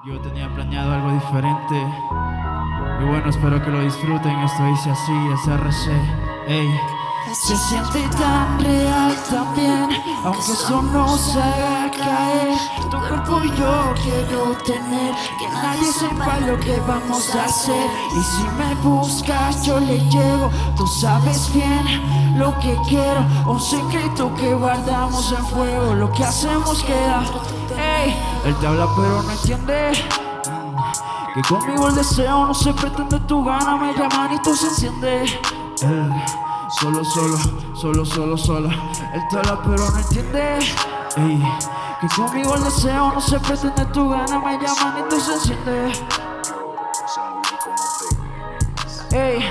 Yo tenía planeado algo diferente. Y bueno, espero que lo disfruten. Esto dice así, SRC. Ey. Se siente tan real también, aunque eso nos haga caer. Tu cuerpo yo quiero tener, que nadie sepa lo que vamos a hacer. Y si me buscas yo le llego, tú sabes bien lo que quiero. Un secreto que guardamos en fuego, lo que hacemos queda. Ey, él te habla pero no entiende. Que conmigo el deseo no se pretende, tu gana me llaman y tú se enciende. Solo. Él te habla pero no entiende. Ey, que conmigo el deseo no se pretende, tu gana me llaman y tú se enciende. Ey,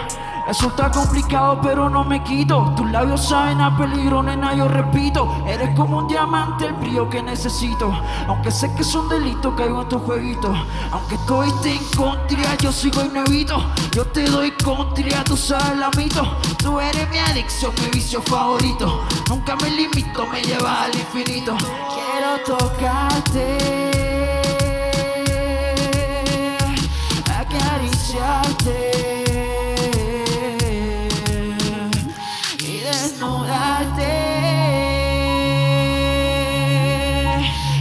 resulta complicado pero no me quito. Tus labios saben a peligro, nena, yo repito. Eres como un diamante, el brillo que necesito. Aunque sé que es un delito, caigo en tu jueguito. Aunque tú estés en contra, yo sigo y no evito. Yo te doy contra, tú sabes la mito. Tú eres mi adicción, mi vicio favorito. Nunca me limito, me llevas al infinito. Quiero tocarte, acariciarte y desnudarte.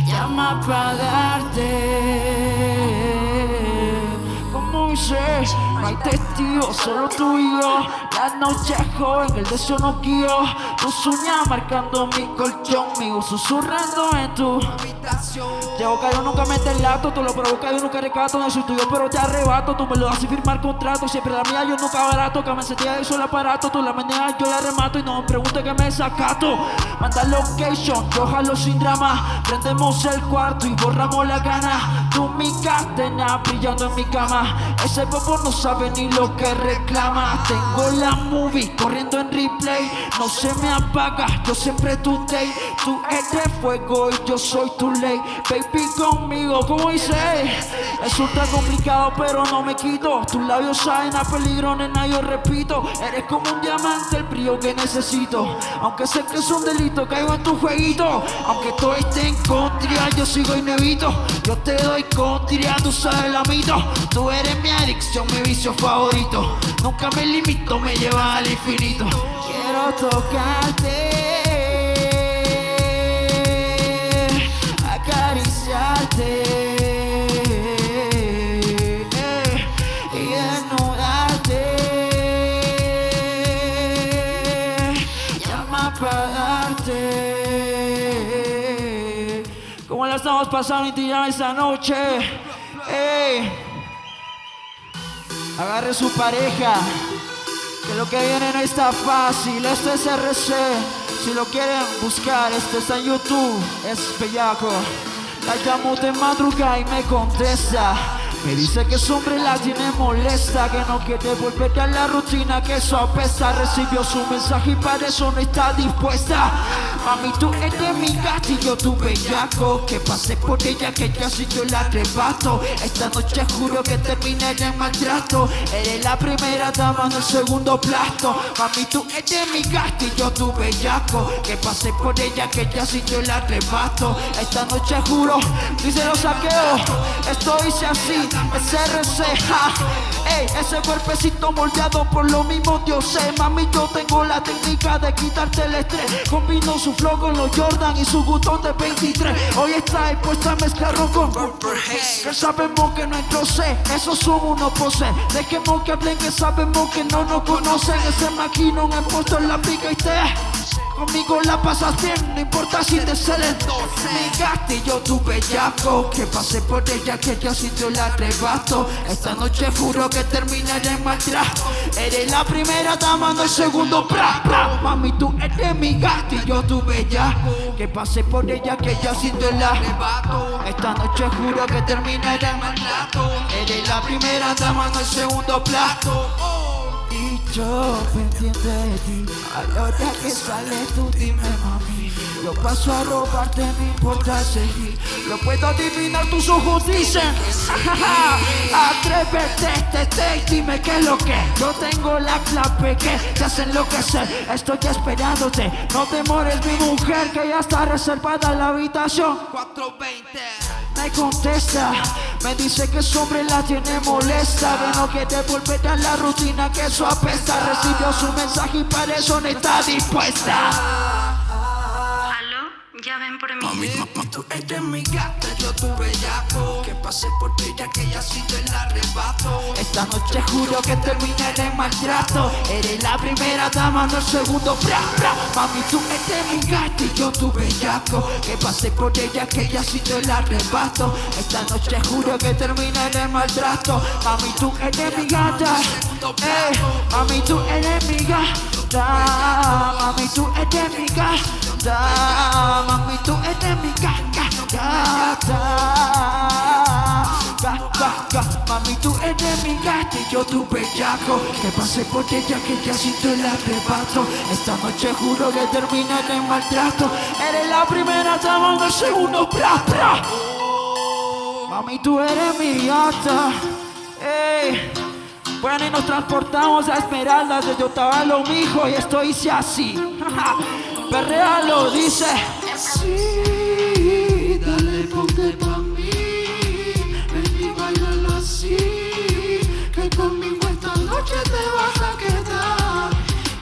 Llama para darte. Como dice, no hay testigos, solo tú y yo. La noche es joven, el deseo no guío. Tus uñas marcando mi colchón, mío susurrando en tu habitación. Te boca, yo nunca mete el lato, tú lo provocas, yo nunca recato. No soy tuyo, pero te arrebato. Tú me lo haces firmar contrato, siempre la mía, yo nunca barato. Que me sentía eso el aparato, tú la manejas, yo la remato. Y no me preguntes que me sacato. Manda location, yo jalo sin drama. Prendemos el cuarto y borramos la gana. Tú mi cadena brillando en mi cama. Ese bobo no sabe ni lo que reclama. Tengo la movie corriendo en replay. No se me apaga, yo siempre tu day. Tú eres fuego y yo soy tu ley. Baby conmigo, como dice. Resulta complicado pero no me quito. Tus labios saben a peligro, nena, yo repito. Eres como un diamante, el brillo que necesito. Aunque sé que es un delito, caigo en tu jueguito. Aunque todo esté en contra, yo sigo y no evito. Yo te doy contra, tú sabes la mito. Tú eres mi adicción, mi vicio favorito. Nunca me limito, me llevas al infinito. Quiero tocarte, acariciarte y desnudarte. Llama para darte. ¿Cómo la estamos pasando en Tirana esta noche? Ey, agarre su pareja, que lo que viene no está fácil. Esto es RC, si lo quieren buscar, esto está en YouTube, es bellaco. La llamo de madrugada y me contesta. Me dice que su hombre la tiene molesta, que no quiere volver a la rutina, que eso apesta. Recibió su mensaje y para eso no está dispuesta. Mami, tú eres mi gatillo, tu bellaco. Que pasé por ella, que casi yo la arrebato. Esta noche juro que terminaré en maltrato. Eres la primera dama, no el segundo plato. Mami, tú eres mi gatillo, tu bellaco. Que pasé por ella, que casi yo la arrebato. Esta noche juro, dice los saqueos. Esto dice así. SRC, ja. Ey, ese cuerpecito moldeado por lo mismo Dios sé. Mami, yo tengo la técnica de quitarte el estrés. Combino su flow con los Jordan y su gutón de 23. Hoy está expuesta a mezclarlo con que sabemos que nuestro sé, esos son unos poses. Dejemos que hablen, que sabemos que no nos conocen. Ese maquinón he puesto en la pica y te conmigo la pasas bien, no importa si te sale el mi gatillo, tu bellaco. Que pasé por ella, que yo sintió el arrebato. Esta noche juro que terminaré en maltrato. Eres la primera dama, no el segundo pra, pra. Mami, tú eres mi gatillo, tu bellaco. Que pasé por ella, que yo sintió el arrebato. Esta noche juro que terminaré en maltrato. Eres la primera dama, no el segundo plato. Y yo pendiente de ti, a la hora que sales tú dime mami. Yo paso a robarte, no importa seguir. Lo puedo adivinar, tus ojos dicen atrévete, dime qué es lo que. Yo tengo la clave que te hace enloquecer. Estoy esperándote, no demores mi mujer, que ya está reservada la habitación 420. Me contesta, Me dice que su hombre la tiene molesta, que no quiere volver a la rutina, que eso apesta. Recibió su mensaje y para eso no está dispuesta. ¿Aló? Ya ven por mí. Mami, tú eres mi gata, yo tu bellaco. Que pasé por ti ya que ya sí te la arrebato. Esta noche juro que terminaré en maltrato. Eres la primera dama, no el segundo, bra, bra. Mami, tú eres mi gata y yo tu bellaco. Que pasé por ella que ya sí te la arrebato. Esta noche juro que terminaré en maltrato. Mami, tú eres mi gata. Mami, tú eres mi gata. Mami, tú eres mi gata. Mami, tú eres mi gata. Mami, tú eres mi gata y yo tu bellaco. Que pasé por ella que ya sí te la arrebato. Esta noche juro que terminaré en maltrato. Eres la primera dama, no el segundo, bra, bra. Mami, tú eres mi gata. Ey. Bueno, y nos transportamos a Esmeraldas desde Otavalo, mijo, y esto dice así. Perréalo, dice. Sí, dale, ponte pa' mí. Ven y bailalo así. Que conmigo esta noche te vas a quedar.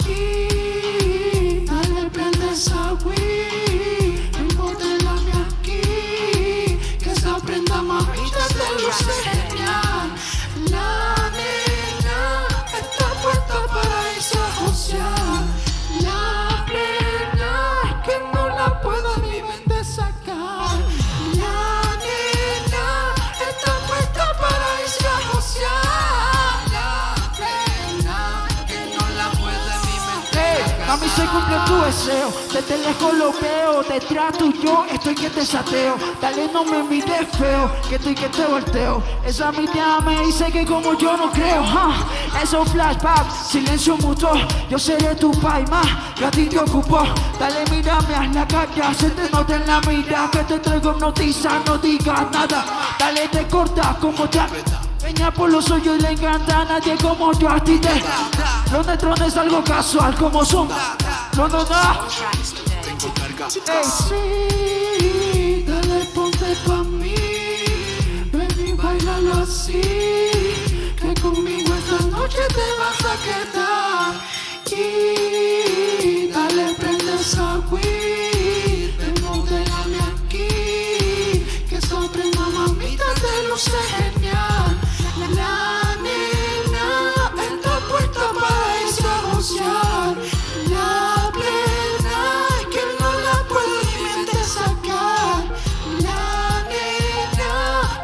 Y dale, prende esa Wii. Embotellame aquí. Que esa prenda mamita te luce genial. La nena está puesta para irse a josear. La plena que no la puedo ni mente sacar. La nena está puesta para irse a josear. La plena que no la puedo ni mente sacar. Mami, se cumple tu deseo. Desde lejos lo veo, te trato y yo estoy que te sateo. Dale, no me mires feo, que estoy que te volteo. Esa mirada me dice que como yo no creo. Esos flashbacks, silencio mutuo. Yo seré tu paima, yo a ti te ocupo. Dale, mírame a la cara, se te nota en la mirada. Que te traigo noticias, no digas nada. Dale, te corta como te peña por los hoyos y le encanta a nadie como yo a ti te. Los neutros es algo casual como son. No, no, no. Sí, dale, ponte pa' mí. Ven y bailalo así. Que conmigo esta noche te vas a quedar. Y dale, prende esa weed. Embotellame aquí. Que esa prenda mamita te luce genial. La nena está puesta para irse a josear. La plena que no la puedo ni mente sacar. La nena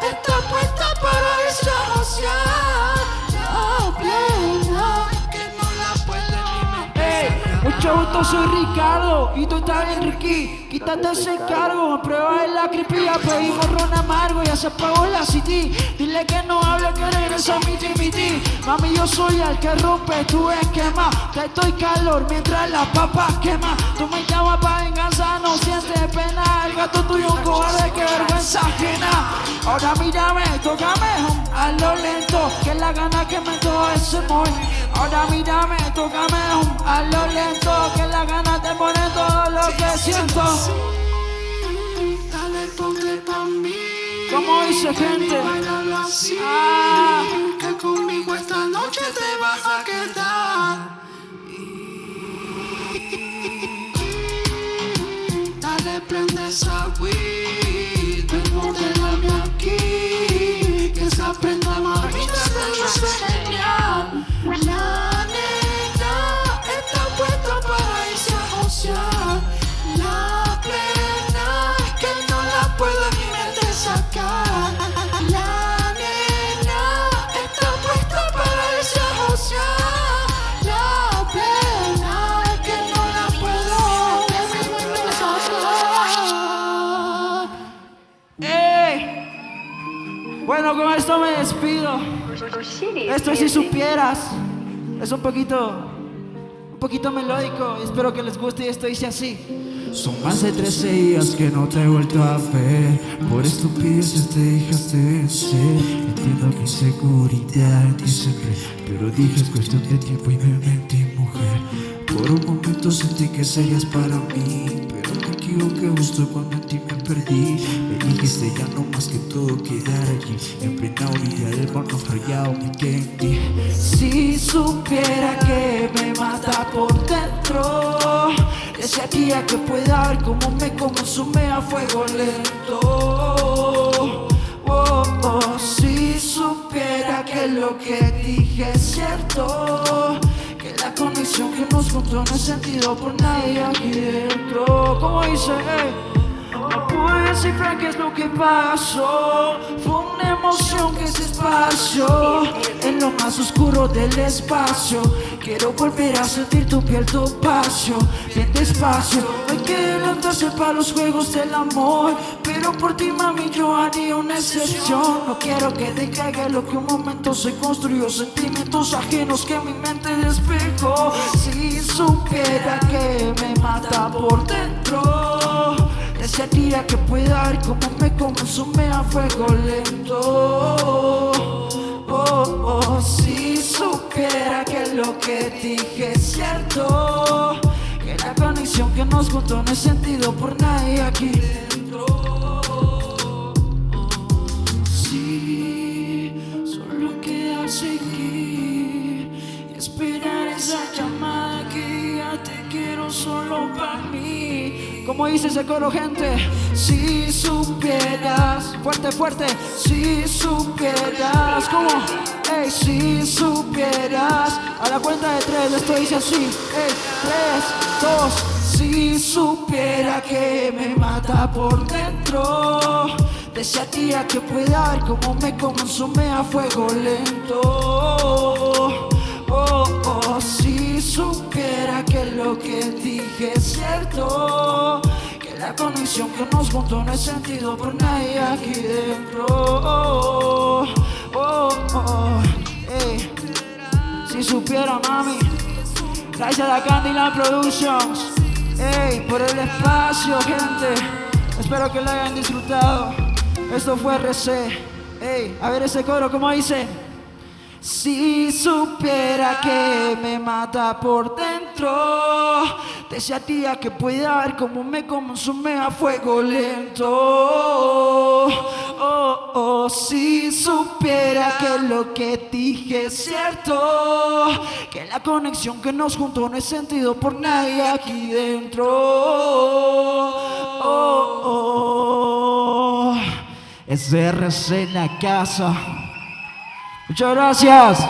está puesta para irse a josear. La plena que no la puedo ni mente sacar. Mucho gusto, soy Ricardo y tú estás bien Ricky. Quítate ese cargo, prueba de la cripilla. Pedimos ron amargo, ya se apagó la CD. Dile que no hable, que regresa miti. Mami, yo soy el que rompe tu esquema. Te doy calor mientras la papa quema. Tú me llamas pa' venganza, no sientes pena. El gato tuyo un cobarde, que vergüenza ajena. Ahora mírame, tócame a lo lento, que la gana que me todo ese movimiento. Ahora mírame, tócame a lo lento, que la gana te pone todo lo que siento. Dale, ponte pa' mí. ¿Cómo dice, gente? Bailalo así. Que conmigo esta noche te vas a quedar. Dale, prende esa weed. Embotellame aquí. Que esa prenda mamita te luce genial. La nena está puesta para irse a josear. La plena que no la puedo ni mente sacar. La nena está puesta para irse a josear. La plena que no la puedo ni mente sacar. ¡Ey! Bueno, con esto me despido. Esto es Si Supieras. Es un poquito melódico. Espero que les guste y esto dice así. Son más de 13 días que no te he vuelto a ver. Por estupideces te dejaste vencer. Entiendo que inseguridad dice que, pero dije es cuestión de tiempo y me mentí, mujer. Por un momento sentí que serías para mí, pero me equivoqué justo cuando en ti me perdí. Me dijiste ya no más que todo quedar allí. Yao Mikendi. Si supiera que me mata por dentro, desearía que pueda ver cómo me consume a fuego lento. Oh, oh, si supiera que lo que dije es cierto, que la conexión que nos juntó no es sentido por nadie aquí dentro. ¿Cómo dice? No pude descifrar qué es lo que pasó. Fue una emoción que se espacio en lo más oscuro del espacio. Quiero volver a sentir tu piel, tu espacio, bien despacio. Hay que levantarse para los juegos del amor, pero por ti, mami, yo haría una excepción. No quiero que te caiga lo que un momento se construyó, sentimientos ajenos que mi mente despejó. Si supiera que me mata por dentro, desearía que pueda ver cómo me consume a fuego lento. Oh, oh, si supiera que lo que dije es cierto, que la conexión que nos juntó no es sentido por nadie aquí dentro. Sí, solo queda seguir y esperar esa llamada que ya te quiero solo para mí. ¿Cómo dice ese coro, gente? Si supieras, fuerte, fuerte. Si supieras, ¿cómo? Ey, si supieras. A la cuenta de 3, esto dice así. Ey, 3, 2. Si supiera que me mata por dentro, desearía que pueda ver cómo me consume a fuego lento. Oh, oh, si supiera que lo que dije es cierto, que la conexión que nos juntó no es sentido por nadie aquí dentro. Oh, oh, oh, hey. Si supiera, mami. Gracias a Candyland Productions, hey, por el espacio, gente. Espero que lo hayan disfrutado. Esto fue RC. Hey, a ver ese coro, ¿cómo dice? Si supiera que me mata por dentro, desearía que pueda ver cómo me consume a fuego lento. Oh, oh, si supiera que lo que dije es cierto, que la conexión que nos juntó no es sentido por nadie aquí dentro. Oh, oh, es RC en la casa. Muchas gracias.